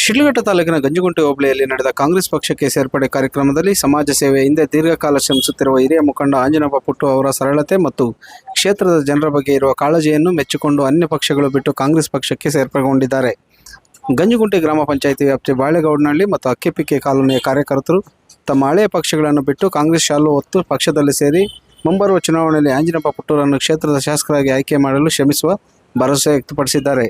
ಶಿಡ್ಲಘಟ್ಟ ತಾಲೂಕಿನ ಗಂಜುಗುಂಟೆ ಹೋಬಳಿಯಲ್ಲಿ ನಡೆದ ಕಾಂಗ್ರೆಸ್ ಪಕ್ಷಕ್ಕೆ ಸೇರ್ಪಡೆ ಕಾರ್ಯಕ್ರಮದಲ್ಲಿ ಸಮಾಜ ಸೇವೆ ಹಿಂದೆ ದೀರ್ಘಕಾಲ ಶ್ರಮಿಸುತ್ತಿರುವ ಹಿರಿಯ ಮುಖಂಡ ಆಂಜನಪ್ಪ ಪುಟ್ಟು ಅವರ ಸರಳತೆ ಮತ್ತು ಕ್ಷೇತ್ರದ ಜನರ ಬಗ್ಗೆ ಇರುವ ಕಾಳಜಿಯನ್ನು ಮೆಚ್ಚಿಕೊಂಡು ಅನ್ಯ ಪಕ್ಷಗಳು ಬಿಟ್ಟು ಕಾಂಗ್ರೆಸ್ ಪಕ್ಷಕ್ಕೆ ಸೇರ್ಪಡೆಗೊಂಡಿದ್ದಾರೆ. ಗಂಜುಗುಂಟೆ ಗ್ರಾಮ ಪಂಚಾಯಿತಿ ವ್ಯಾಪ್ತಿ ಬಾಳೆಗೌಡನಹಳ್ಳಿ ಮತ್ತು ಅಕ್ಕಿಪಿಕ್ಕೆ ಕಾಲೋನಿಯ ಕಾರ್ಯಕರ್ತರು ತಮ್ಮ ಹಳೆಯ ಪಕ್ಷಗಳನ್ನು ಬಿಟ್ಟು ಕಾಂಗ್ರೆಸ್ ಶಾಲು ಹೊತ್ತು ಪಕ್ಷದಲ್ಲಿ ಸೇರಿ ಮುಂಬರುವ ಚುನಾವಣೆಯಲ್ಲಿ ಆಂಜನಪ್ಪ ಪುಟ್ಟೂರನ್ನು ಕ್ಷೇತ್ರದ ಶಾಸಕರಾಗಿ ಆಯ್ಕೆ ಮಾಡಲು ಶ್ರಮಿಸುವ ಭರವಸೆ ವ್ಯಕ್ತಪಡಿಸಿದ್ದಾರೆ.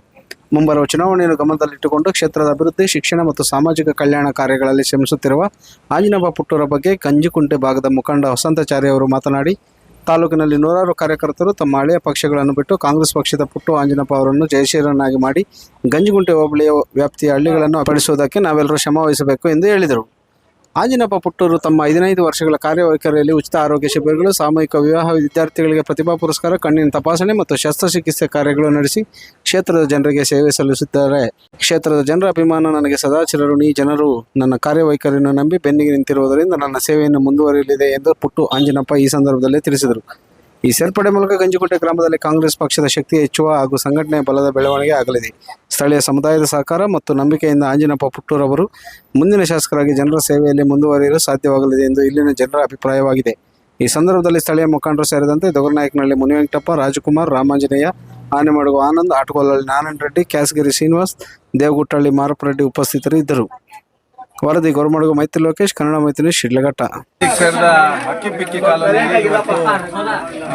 ಮುಂಬರುವ ಚುನಾವಣೆಯನ್ನು ಗಮನದಲ್ಲಿಟ್ಟುಕೊಂಡು ಕ್ಷೇತ್ರದ ಅಭಿವೃದ್ಧಿ, ಶಿಕ್ಷಣ ಮತ್ತು ಸಾಮಾಜಿಕ ಕಲ್ಯಾಣ ಕಾರ್ಯಗಳಲ್ಲಿ ಶ್ರಮಿಸುತ್ತಿರುವ ಆಂಜನಪ್ಪ ಪುಟ್ಟೂರ ಬಗ್ಗೆ ಗಂಜುಗುಂಟೆ ಭಾಗದ ಮುಖಂಡ ವಸಂತಾಚಾರಿ ಅವರು ಮಾತನಾಡಿ, ತಾಲೂಕಿನಲ್ಲಿ ನೂರಾರು ಕಾರ್ಯಕರ್ತರು ತಮ್ಮ ಹಳೆಯ ಪಕ್ಷಗಳನ್ನು ಬಿಟ್ಟು ಕಾಂಗ್ರೆಸ್ ಪಕ್ಷದ ಪುಟ್ಟು ಆಂಜನಪ್ಪ ಅವರನ್ನು ಜಯಶೀಲನಾಗಿ ಮಾಡಿ ಗಂಜುಗುಂಟೆ ಹೋಬಳಿಯ ವ್ಯಾಪ್ತಿಯ ಹಳ್ಳಿಗಳನ್ನು ಅಪಡಿಸುವುದಕ್ಕೆ ನಾವೆಲ್ಲರೂ ಶ್ರಮ ವಹಿಸಬೇಕು ಎಂದು ಹೇಳಿದರು. ಆಂಜನಪ್ಪ ಪುಟ್ಟೂರು ತಮ್ಮ 15 ವರ್ಷಗಳ ಕಾರ್ಯವೈಖರಿಯಲ್ಲಿ ಉಚಿತ ಆರೋಗ್ಯ ಶಿಬಿರಗಳು, ಸಾಮೂಹಿಕ ವಿವಾಹ, ವಿದ್ಯಾರ್ಥಿಗಳಿಗೆ ಪ್ರತಿಭಾ ಪುರಸ್ಕಾರ, ಕಣ್ಣಿನ ತಪಾಸಣೆ ಮತ್ತು ಶಸ್ತ್ರಚಿಕಿತ್ಸೆ ಕಾರ್ಯಗಳು ನಡೆಸಿ ಕ್ಷೇತ್ರದ ಜನರಿಗೆ ಸೇವೆ ಸಲ್ಲಿಸುತ್ತಾರೆ. ಕ್ಷೇತ್ರದ ಜನರ ಅಭಿಮಾನ ನನಗೆ ಸದಾ ಚಿರಋಣಿ. ಜನರು ನನ್ನ ಕಾರ್ಯವೈಖರಿಯನ್ನು ನಂಬಿ ಬೆನ್ನಿಗೆ ನಿಂತಿರುವುದರಿಂದ ನನ್ನ ಸೇವೆಯನ್ನು ಮುಂದುವರಿಯಲಿದೆ ಎಂದು ಪುಟ್ಟು ಆಂಜನಪ್ಪ ಈ ಸಂದರ್ಭದಲ್ಲಿ ತಿಳಿಸಿದರು. ಈ ಸೇರ್ಪಡೆ ಮೂಲಕ ಗಂಜುಗುಂಟೆ ಗ್ರಾಮದಲ್ಲಿ ಕಾಂಗ್ರೆಸ್ ಪಕ್ಷದ ಶಕ್ತಿ ಹೆಚ್ಚುವ ಹಾಗೂ ಸಂಘಟನೆಯ ಬಲದ ಬೆಳವಣಿಗೆ ಆಗಲಿದೆ. ಸ್ಥಳೀಯ ಸಮುದಾಯದ ಸಹಕಾರ ಮತ್ತು ನಂಬಿಕೆಯಿಂದ ಆಂಜನಪ್ಪ ಪುಟ್ಟೂರವರು ಮುಂದಿನ ಶಾಸಕರಾಗಿ ಜನರ ಸೇವೆಯಲ್ಲಿ ಮುಂದುವರಿಯಲು ಸಾಧ್ಯವಾಗಲಿದೆ ಎಂದು ಇಲ್ಲಿನ ಜನರ ಅಭಿಪ್ರಾಯವಾಗಿದೆ. ಈ ಸಂದರ್ಭದಲ್ಲಿ ಸ್ಥಳೀಯ ಮುಖಂಡರು ಸೇರಿದಂತೆ ದೊಗರನಾಯಕನಹಳ್ಳಿ ಮುನಿವೆಂಕಟಪ್ಪ, ರಾಜಕುಮಾರ್, ರಾಮಾಂಜನೇಯ, ಆನೆಮಡುಗು ಆನಂದ್, ಆಟಗೋಲಹಳ್ಳಿ ನಾರಾಯಣ ರೆಡ್ಡಿ, ಕ್ಯಾಸಗಿರಿ ಶ್ರೀನಿವಾಸ್, ದೇವಗುಟ್ಟಹಳ್ಳಿ ಮಾರಪ್ಪರೆಡ್ಡಿ ಉಪಸ್ಥಿತರು ಇದ್ದರು. ವರದಿ ಗೊರಮಡುಗು ಮೈತ್ರಿ ಲೋಕೇಶ್, ಕನ್ನಡ ಮೈತ್ರಿ, ಶಿಡ್ಲಘಟ್ಟ. ಸೇರಿದ ಅಕ್ಕಿಪಿಕ್ಕಿ ಕಾಲೋನಿಯಲ್ಲಿ ಇವತ್ತು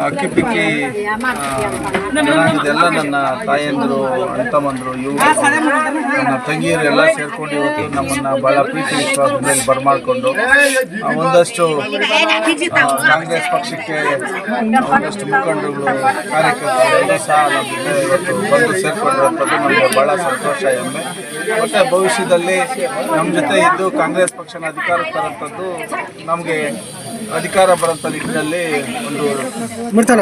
ಅಕ್ಕಿಪಿಕ್ಕಿ ಇದೆಲ್ಲ ನನ್ನ ತಾಯಂದಿರು, ಅಣ್ಣತಮ್ಮಂದರು, ಇವರು ನನ್ನ ತಂಗಿಯರು ಎಲ್ಲ ಸೇರ್ಕೊಂಡು ಇವತ್ತು ನಮ್ಮನ್ನು ಭಾಳ ಪ್ರೀತಿ ವಿಶ್ವಾಸದಲ್ಲಿ ಬರಮಾಡಿಕೊಂಡು ಒಂದಷ್ಟು ಕಾಂಗ್ರೆಸ್ ಪಕ್ಷಕ್ಕೆ ಒಂದಷ್ಟು ಮುಖಂಡರುಗಳು, ಕಾರ್ಯಕರ್ತರು ಸಹ ನಮ್ಮ ಜೊತೆ ಇವತ್ತು ಬಂದು ಸೇರ್ಕೊಂಡಿರುವಂಥದ್ದು ನಮಗೆ ಭಾಳ ಸಂತೋಷ, ಹೆಮ್ಮೆ. ಮತ್ತು ಭವಿಷ್ಯದಲ್ಲಿ ನಮ್ಮ ಜೊತೆ ಇದ್ದು ಕಾಂಗ್ರೆಸ್ ಪಕ್ಷನ ಅಧಿಕಾರಕ್ಕೆ ತರುವಂಥದ್ದು, ನಮಗೆ ಅಧಿಕಾರ ಬರೋಂಥ ನಿಟ್ಟಿನಲ್ಲಿ ಒಂದು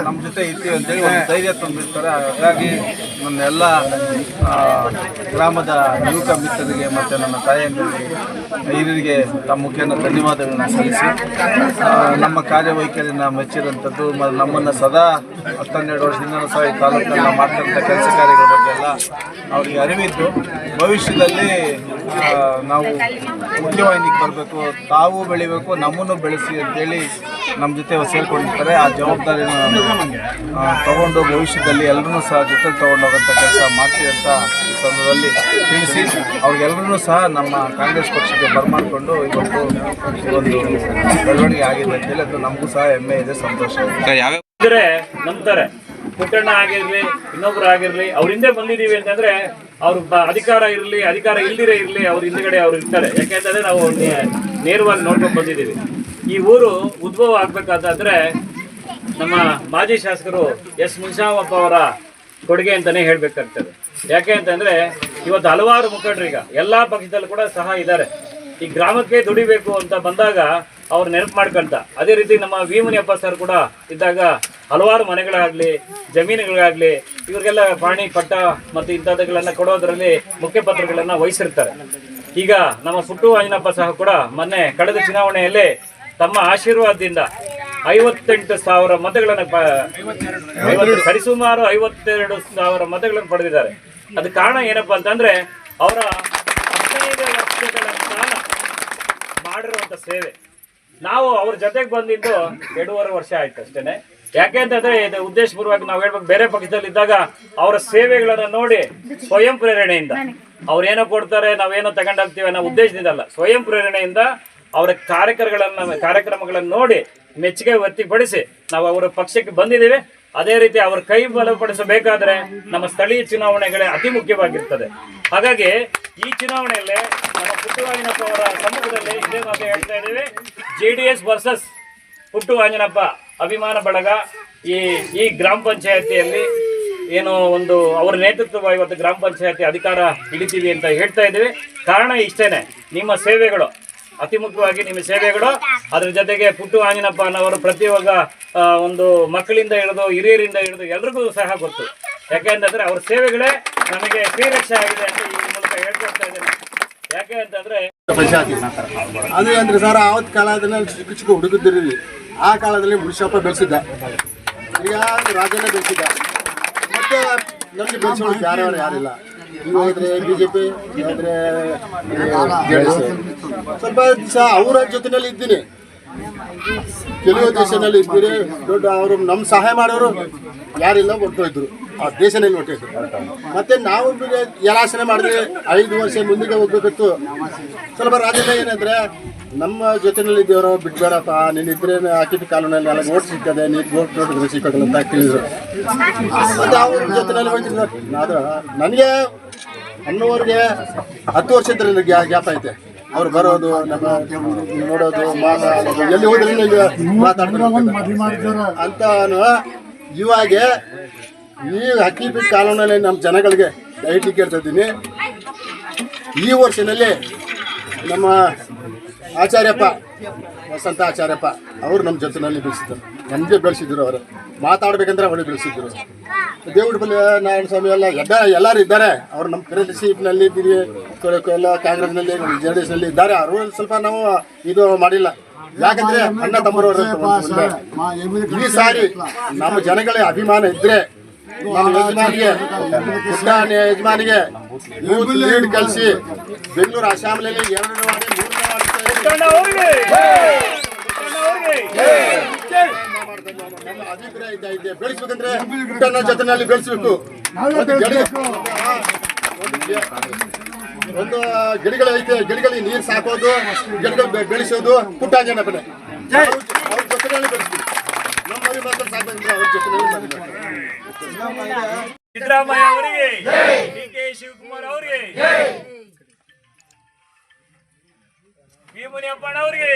ನಮ್ಮ ಜೊತೆ ಇದ್ದೀವಿ ಅಂತೇಳಿ ಒಂದು ಧೈರ್ಯ ತುಂಬಿರ್ತಾರೆ. ಹಾಗಾಗಿ ನನ್ನ ಎಲ್ಲ ಗ್ರಾಮದ ಯುವಕ ಮಿತ್ರರಿಗೆ ಮತ್ತು ನನ್ನ ತಾಯಂದಿರಿಗೆ, ಹಿರಿಯರಿಗೆ ತಮ್ಮ ಮುಖ್ಯನ ಧನ್ಯವಾದಗಳನ್ನು ಸಲ್ಲಿಸಿ ನಮ್ಮ ಕಾರ್ಯವೈಖರಿನ ಮೆಚ್ಚಿರುವಂಥದ್ದು, ನಮ್ಮನ್ನು ಸದಾ 12 ವರ್ಷದಿಂದ ಸಹ ಈ ತಾಲೂಕಿನಲ್ಲಿ ಮಾಡ್ತಕ್ಕಂಥ ಕೆಲಸ ಕಾರ್ಯಗಳ ಬಗ್ಗೆ ಎಲ್ಲ ಅವರಿಗೆ ಅರಿವಿದ್ದು ಭವಿಷ್ಯದಲ್ಲಿ ನಾವು ಮುಖ್ಯವಾಹಿನಿಗೆ ಬರಬೇಕು, ತಾವು ಬೆಳಿಬೇಕು, ನಮ್ಮನ್ನು ಬೆಳೆಸಿ ಅಂತೇಳಿ ನಮ್ಮ ಜೊತೆ ಸೇರ್ಕೊಂಡಿರ್ತಾರೆ. ಆ ಜವಾಬ್ದಾರಿನ ತಗೊಂಡು ಭವಿಷ್ಯದಲ್ಲಿ ಎಲ್ಲರೂ ಸಹ ಜೊತೆ ತೊಗೊಂಡೋಗೋಂಥ ಕೆಲಸ ಮಾಡ್ತೀವಿ ಅಂತ ಈ ಸಂದರ್ಭದಲ್ಲಿ ತಿಳಿಸಿ ಅವ್ರಿಗೆಲ್ಲರೂ ಸಹ ನಮ್ಮ ಕಾಂಗ್ರೆಸ್ ಪಕ್ಷಕ್ಕೆ ಬರಮಾಡಿಕೊಂಡು ಇವತ್ತು ಒಂದು ಬೆಳವಣಿಗೆ ಆಗಿದೆ ಅಂತೇಳಿ ಅದು ನಮಗೂ ಸಹ ಹೆಮ್ಮೆ ಇದೆ, ಸಂತೋಷ ಇದೆ. ನಂಬ್ತಾರೆ ಪುಟ್ಟಣ್ಣ ಆಗಿರ್ಲಿ, ಇನ್ನೊಬ್ರು ಆಗಿರ್ಲಿ, ಅವ್ರ ಹಿಂದೆ ಬಂದಿದ್ದೀವಿ ಅಂತಂದ್ರೆ ಅವ್ರ ಅಧಿಕಾರ ಇರಲಿ, ಅಧಿಕಾರ ಇಲ್ದಿರೇ ಇರಲಿ, ಅವ್ರ ಹಿಂದ್ಗಡೆ ಅವ್ರು ಇರ್ತಾರೆ. ಯಾಕೆಂತಂದ್ರೆ ನಾವು ನೇರವಾಗಿ ನೋಡ್ಕೊಂಡು ಬಂದಿದ್ದೀವಿ. ಈ ಊರು ಉದ್ಭವ ಆಗ್ಬೇಕಾದ್ರೆ ನಮ್ಮ ಮಾಜಿ ಶಾಸಕರು ಎಸ್ ಮುನಿಸಾಮಪ್ಪ ಅವರ ಕೊಡುಗೆ ಅಂತಾನೆ ಹೇಳ್ಬೇಕಾಗ್ತದೆ. ಯಾಕೆ ಅಂತಂದ್ರೆ ಇವತ್ತು ಹಲವಾರು ಮುಖಂಡರು ಈಗ ಎಲ್ಲಾ ಪಕ್ಷದಲ್ಲೂ ಕೂಡ ಸಹ ಇದ್ದಾರೆ. ಈ ಗ್ರಾಮಕ್ಕೆ ದುಡಿಬೇಕು ಅಂತ ಬಂದಾಗ ಅವ್ರು ನೆನಪು ಮಾಡ್ಕೊಂತ, ಅದೇ ರೀತಿ ನಮ್ಮ ವಿ ಮುನಿಯಪ್ಪ ಸರ್ ಕೂಡ ಇದ್ದಾಗ ಹಲವಾರು ಮನೆಗಳಾಗಲಿ, ಜಮೀನುಗಳಾಗಲಿ ಇವ್ರಿಗೆಲ್ಲ ಪಾಣಿ ಪಟ್ಟ ಮತ್ತು ಇಂಥವುಗಳನ್ನ ಕೊಡೋದ್ರಲ್ಲಿ ಮುಖ್ಯ ಪತ್ರಗಳನ್ನು ವಹಿಸಿರ್ತಾರೆ. ಈಗ ನಮ್ಮ ಪುಟ್ಟು ಆಂಜನಪ್ಪ ಸಹ ಕೂಡ ಮೊನ್ನೆ ಕಳೆದ ಚುನಾವಣೆಯಲ್ಲಿ ತಮ್ಮ ಆಶೀರ್ವಾದದಿಂದ 58,000 ಮತಗಳನ್ನು ಸರಿಸುಮಾರು 52,000 ಮತಗಳನ್ನು ಪಡೆದಿದ್ದಾರೆ. ಅದು ಕಾರಣ ಏನಪ್ಪಾ ಅಂತಂದ್ರೆ ಅವರ 15 ವರ್ಷಗಳ ಕಾಲ ಮಾಡಿರುವಂತ ಸೇವೆ. ನಾವು ಅವ್ರ ಜೊತೆಗೆ ಬಂದಿದ್ದು 2.5 ವರ್ಷ ಆಯ್ತು ಅಷ್ಟೇನೆ. ಯಾಕೆ ಅಂತಂದ್ರೆ ಇದು ಉದ್ದೇಶಪೂರ್ವಕ ನಾವು ಹೇಳ್ಬೇಕು, ಬೇರೆ ಪಕ್ಷದಲ್ಲಿ ಇದ್ದಾಗ ಅವರ ಸೇವೆಗಳನ್ನ ನೋಡಿ ಸ್ವಯಂ ಪ್ರೇರಣೆಯಿಂದ ಅವ್ರೇನೋ ಕೊಡ್ತಾರೆ, ನಾವೇನೋ ತಗೊಂಡೋಗ್ತೀವಿ ಅನ್ನೋ ಉದ್ದೇಶದಿಂದಲ್ಲ, ಸ್ವಯಂ ಪ್ರೇರಣೆಯಿಂದ ಅವರ ಕಾರ್ಯಕ್ರಮಗಳನ್ನು ನೋಡಿ ಮೆಚ್ಚುಗೆ ವ್ಯಕ್ತಪಡಿಸಿ ನಾವು ಅವರ ಪಕ್ಷಕ್ಕೆ ಬಂದಿದ್ದೇವೆ. ಅದೇ ರೀತಿ ಅವ್ರ ಕೈ ಬಲಪಡಿಸಬೇಕಾದ್ರೆ ನಮ್ಮ ಸ್ಥಳೀಯ ಚುನಾವಣೆಗಳೇ ಅತಿ ಮುಖ್ಯವಾಗಿರ್ತದೆ. ಹಾಗಾಗಿ ಈ ಚುನಾವಣೆಯಲ್ಲಿ ನಮ್ಮ ಪುಟ್ಟು ಆಂಜನಪ್ಪ ಅವರ ಸಮ್ಮುಖದಲ್ಲಿ ಇದೇ ಮಾತು ಹೇಳ್ತಾ ಇದ್ದೇವೆ, JDS ವರ್ಸಸ್ ಪುಟ್ಟು ಆಂಜನಪ್ಪ ಅಭಿಮಾನ ಬಳಗ ಈ ಗ್ರಾಮ ಪಂಚಾಯತಿಯಲ್ಲಿ ಏನು ಒಂದು ಅವರ ನೇತೃತ್ವ ಇವತ್ತು ಗ್ರಾಮ ಪಂಚಾಯತಿ ಅಧಿಕಾರ ಹಿಡಿತೀವಿ ಅಂತ ಹೇಳ್ತಾ ಇದ್ದೀವಿ. ಕಾರಣ ಇಷ್ಟೇನೆ, ನಿಮ್ಮ ಸೇವೆಗಳು ಅತಿ ಮುಖ್ಯವಾಗಿ, ನಿಮ್ಮ ಸೇವೆಗಳು. ಅದ್ರ ಜೊತೆಗೆ ಪುಟ್ಟು ಆಂಜನಪ್ಪ ಅನ್ನೋರು ಪ್ರತಿಯೊಬ್ಬ ಒಂದು ಮಕ್ಕಳಿಂದ ಹಿಡಿದು ಹಿರಿಯರಿಂದ ಹಿಡಿದು ಎಲ್ರಿಗೂ ಸಹ ಗೊತ್ತು. ಯಾಕೆಂತಂದ್ರೆ ಅವ್ರ ಸೇವೆಗಳೇ ನಮಗೆ ಶ್ರೀರಕ್ಷೆ ಆಗಿದೆ ಅಂತ ಈ ಮೂಲಕ ಹೇಳ್ಕೊಡ್ತಾ ಇದ್ದೇನೆ. ಯಾಕೆ ಅಂತಂದ್ರೆ ಅದು ಅಂದ್ರೆ ಸರ್, ಆವತ್ತು ಕಾಲದಲ್ಲಿ ಚಿಕ್ಕ ಚಿಕ್ಕ ಹುಡುಗಿದ್ದಿರಿ, ಆ ಕಾಲದಲ್ಲಿ ಮುನಿಸಪ್ಪ ಬೆಳೆಸಿದ್ದ, ಈಗ ರಾಜನೇ ಬೆಳೆಸಿದ್ದ, ಮತ್ತೆ ನಮಗೆ ಬೆಳೆಸೋದು ಯಾರ್ಯಾರು ಯಾರಿಲ್ಲ. ಇವಾದ್ರೆ BJP, ಇವಾದ್ರೆ JDS. ಸ್ವಲ್ಪ ದಿವಸ ಅವರ ಜೊತೆನಲ್ಲಿ ಇದ್ದೀನಿ. ಕೆಲವು ದೇಶದಲ್ಲಿ ಇದ್ದೀರಿ ದೊಡ್ಡ ಅವರು ನಮ್ಮ ಸಹಾಯ ಮಾಡೋರು ಯಾರಿಲ್ಲ ಹೊರಟೋಯ್ರು, ಆ ದೇಶದಲ್ಲಿ ಹೊರಟೋಯ್ರು. ಮತ್ತೆ ನಾವು ಯಲಾಸನೆ ಮಾಡಿದ್ರೆ 5 ವರ್ಷ ಮುಂದಿಗೆ ಹೋಗ್ಬೇಕಿತ್ತು. ಸ್ವಲ್ಪ ರಾಜ್ಯದ ಏನಂದ್ರೆ ನಮ್ಮ ಜೊತೆನಲ್ಲಿ ಇದ್ದೇವರು ಬಿಟ್ಬೇಡಪ್ಪ, ನೀನಿದ್ರೆ ಹಾಕಿದ ಕಾಲೋನಲ್ಲಿ ಎಲ್ಲ ಓಟ್ ಸಿಗ್ತದೆ, ನೀನು ಓಟ್ ನೋಡಿದ್ರೆ ಸಿಕ್ಕೋದಿಲ್ಲ ಅಂತ ಕೇಳಿದ್ರು. ಮತ್ತೆ ಅವ್ರ ಜೊತೆನಲ್ಲಿ ಹೋಗ್ತಿದ್ರು. ಆದ್ರೆ ನನಗೆ ಅನ್ನೋರಿಗೆ 10 ವರ್ಷದ ಗ್ಯಾಪ್ ಐತೆ. ಅವ್ರು ಬರೋದು, ನಮ್ಮ ನೋಡೋದು, ಮಾತಾಡೋದು, ಎಲ್ಲಿ ಹೋದ್ರೆ ಮಾತಾಡ್ತಾರೆ ಅಂತ. ಇವಾಗ ಈ ಹಕ್ಕಿ ಬಿಟ್ಟು ಕಾನೂನಲ್ಲಿ ನಮ್ಮ ಜನಗಳಿಗೆ ದಯವಿಟ್ಟು ಕೇಳ್ತಾ ಇದ್ದೀನಿ. ಈ ವರ್ಷದಲ್ಲಿ ನಮ್ಮ ಆಚಾರ್ಯಪ್ಪ, ವಸಂತ ಆಚಾರ್ಯಪ್ಪ ಅವರು ನಮ್ಮ ಜೊತೆನಲ್ಲಿ ಬೆಳೆಸಿದ್ರು, ನಮಗೆ ಬೆಳೆಸಿದ್ರು. ಅವರು ಮಾತಾಡ್ಬೇಕಂದ್ರೆ ಅವರೇ ಬೆಳೆಸಿದ್ರು. ದೇವ್ರ ಬಲ್ಲಿ ನಾರಾಯಣ ಸ್ವಾಮಿ ಎಲ್ಲರೂ ಇದ್ದಾರೆ. ಅವರು ನಮ್ಮ ಫೆಲೋಶಿಪ್ನಲ್ಲಿ ಇದ್ದೀವಿ, ಎಲ್ಲ ಕಾಂಗ್ರೆಸ್ನಲ್ಲಿ, JDS ನಲ್ಲಿ ಇದ್ದಾರೆ. ಅವರು ಸ್ವಲ್ಪ ನಾವು ಇದು ಮಾಡಿಲ್ಲ, ಯಾಕಂದ್ರೆ ಅಣ್ಣ ತಮ್ಮರವರು. ಈ ಸಾರಿ ನಮ್ಮ ಜನಗಳ ಅಭಿಮಾನ ಇದ್ರೆ ನಮ್ಮ ಯಜಮಾನಿಗೆ, ಪುಟ್ಟ ಯಜಮಾನಿಗೆ ಲೀಡ್ ಕಳಿಸಿ ಬೆಂಗಳೂರು ಅಸ್ಸಾಂನಲ್ಲಿ 2ನೇ ವಾರ್ಡ್ 3ನೇ ವಾರ್ಡ್ ನನ್ನ ಅಭಿಪ್ರಾಯ ಇದೆ. ಬೆಳೆಸ್ಬೇಕಂದ್ರೆ ಪುಟ್ಟನ ಜೊತೆನಲ್ಲಿ ಬೆಳೆಸ್ಬೇಕು. ಒಂದು ಗಿಡಗಳು ಐತೆ, ಗಿಡಗಳಿಗೆ ನೀರು ಸಾಕೋದು, ಗಿಡಗಳು ಬೆಳೆಸೋದು ಪುಟ್ಟಾಂಜನ ಬನೆ ಅವ್ರ ಜೊತೆನಲ್ಲಿ ಬೆಳೆಸ್ಬೇಕು. ನಮ್ಮಲ್ಲಿ ಮಾತ್ರ ಸಾಕಂದ್ರೆ ಅವ್ರ ಜೊತೆನಲ್ಲಿ ಸಿದ್ದರಾಮಯ್ಯ ಅವರಿಗೆ, DK ಶಿವಕುಮಾರ್ ಅವರಿಗೆ, ವಿ ಮುನಿಯಪ್ಪಣ್ಣ ಅವರಿಗೆ.